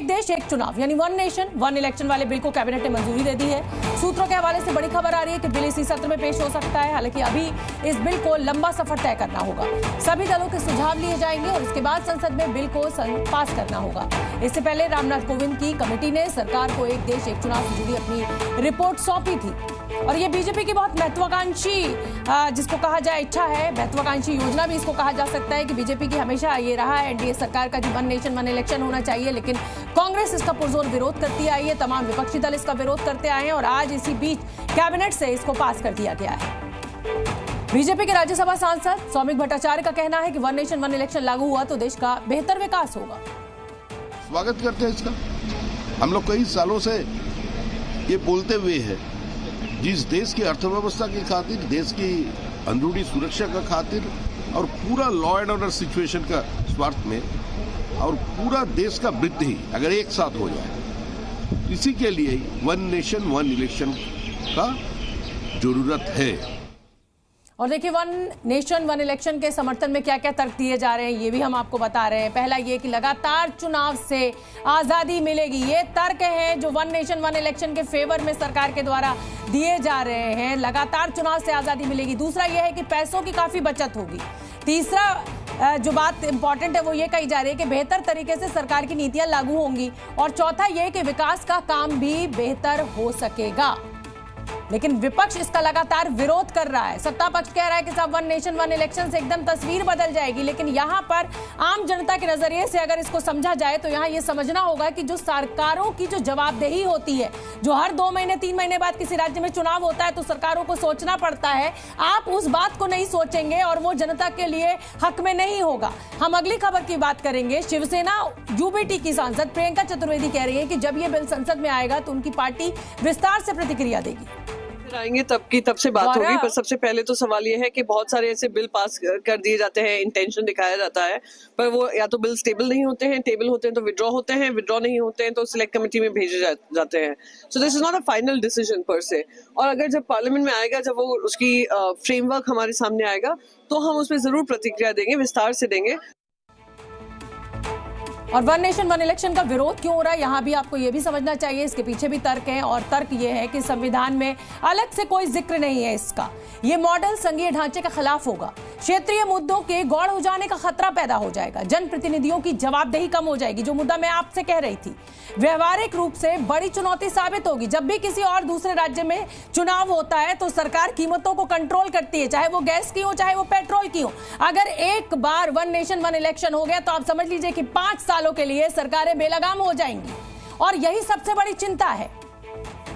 एक देश एक चुनाव यानी वन नेशन वन इलेक्शन वाले बिल को कैबिनेट ने मंजूरी दे दी है। सूत्रों के हवाले से बड़ी खबर आ रही है कि बिल इसी सत्र में पेश हो सकता है। हालांकि अभी इस बिल को लंबा सफर तय करना होगा। सभी दलों के सुझाव लिए जाएंगे और इसके बाद संसद में बिल को पास करना होगा। इससे पहले रामनाथ कोविंद की कमेटी ने सरकार को एक देश एक चुनाव से जुड़ी अपनी रिपोर्ट सौंपी थी और ये बीजेपी की बहुत महत्वाकांक्षी जिसको कहा जाए इच्छा है, महत्वाकांक्षी योजना भी इसको कहा जा सकता है कि बीजेपी की हमेशा ये रहा है एनडीए सरकार का कि वन नेशन वन इलेक्शन होना चाहिए, लेकिन कांग्रेस इसका पुरजोर विरोध करती आई है। तमाम विपक्षी दल इसका विरोध करते आए हैं और आज इसी बीच कैबिनेट से इसको पास कर दिया गया है। बीजेपी के राज्यसभा सांसद सौमिक भट्टाचार्य का कहना है कि वन नेशन वन इलेक्शन लागू हुआ तो देश का बेहतर विकास होगा। स्वागत करते हैं इसका। हम लोग कई सालों से ये बोलते हुए हैं, जिस देश की अर्थव्यवस्था की खातिर, देश की अंदरूनी सुरक्षा का खातिर और पूरा लॉ एंड ऑर्डर सिचुएशन का स्वार्थ में और पूरा देश का वृद्धि अगर एक साथ हो जाए, इसी के लिए वन नेशन वन इलेक्शन का जरूरत है। और देखिए, वन नेशन वन इलेक्शन के समर्थन में क्या क्या तर्क दिए जा रहे हैं ये भी हम आपको बता रहे हैं। पहला ये कि लगातार चुनाव से आजादी मिलेगी, ये तर्क है जो वन नेशन वन इलेक्शन के फेवर में सरकार के द्वारा दिए जा रहे हैं। लगातार चुनाव से आजादी मिलेगी। दूसरा यह है कि पैसों की काफी बचत होगी। तीसरा जो बात इंपॉर्टेंट है वो ये कही जा रही है कि बेहतर तरीके से सरकार की नीतियां लागू होंगी। और चौथा यह कि विकास का काम भी बेहतर हो सकेगा। लेकिन विपक्ष इसका लगातार विरोध कर रहा है। सत्ता पक्ष कह रहा है कि साहब वन नेशन वन इलेक्शन से एकदम तस्वीर बदल जाएगी। लेकिन यहाँ पर आम जनता के नजरिए से अगर इसको समझा जाए तो यहाँ ये समझना होगा कि जो सरकारों की जो जवाबदेही होती है, जो हर 2 महीने 3 महीने बाद किसी राज्य में चुनाव होता है तो सरकारों को सोचना पड़ता है। आप उस बात को नहीं सोचेंगे और वो जनता के लिए हक में नहीं होगा। हम अगली खबर की बात करेंगे। शिवसेना यूबीटी की सांसद प्रियंका चतुर्वेदी कह रही है कि जब ये बिल संसद में आएगा तो उनकी पार्टी विस्तार से प्रतिक्रिया देगी। आएंगे तब से बात होगी। पर सबसे पहले तो सवाल ये है कि बहुत सारे ऐसे बिल पास कर दिए जाते हैं, इंटेंशन दिखाया जाता है, पर वो या तो बिल स्टेबल नहीं होते हैं, टेबल होते हैं तो विड्रॉ होते हैं, विड्रॉ नहीं होते हैं तो सिलेक्ट कमेटी में भेजे जाते हैं। So this is not a final decision पर से। और अगर जब पार्लियामेंट में आएगा, जब वो उसकी फ्रेमवर्क हमारे सामने आएगा तो हम उसमें जरूर प्रतिक्रिया देंगे, विस्तार से देंगे। और वन नेशन वन इलेक्शन का विरोध क्यों हो रहा है यहाँ भी आपको ये भी समझना चाहिए। इसके पीछे भी तर्क है और तर्क ये है कि संविधान में अलग से कोई जिक्र नहीं है इसका। ये मॉडल संघीय ढांचे के खिलाफ होगा। क्षेत्रीय मुद्दों के गौड़ हो जाने का खतरा पैदा हो जाएगा। जनप्रतिनिधियों की जवाबदेही कम हो जाएगी, जो मुद्दा मैं आपसे कह रही थी। व्यवहारिक रूप से बड़ी चुनौती साबित होगी। जब भी किसी और दूसरे राज्य में चुनाव होता है तो सरकार कीमतों को कंट्रोल करती है, चाहे वो गैस की हो चाहे वो पेट्रोल की हो। अगर एक बार वन नेशन वन इलेक्शन हो गया तो आप समझ लीजिए कि 5 सालों के लिए सरकारें बेलगाम हो जाएंगी और यही सबसे बड़ी चिंता है।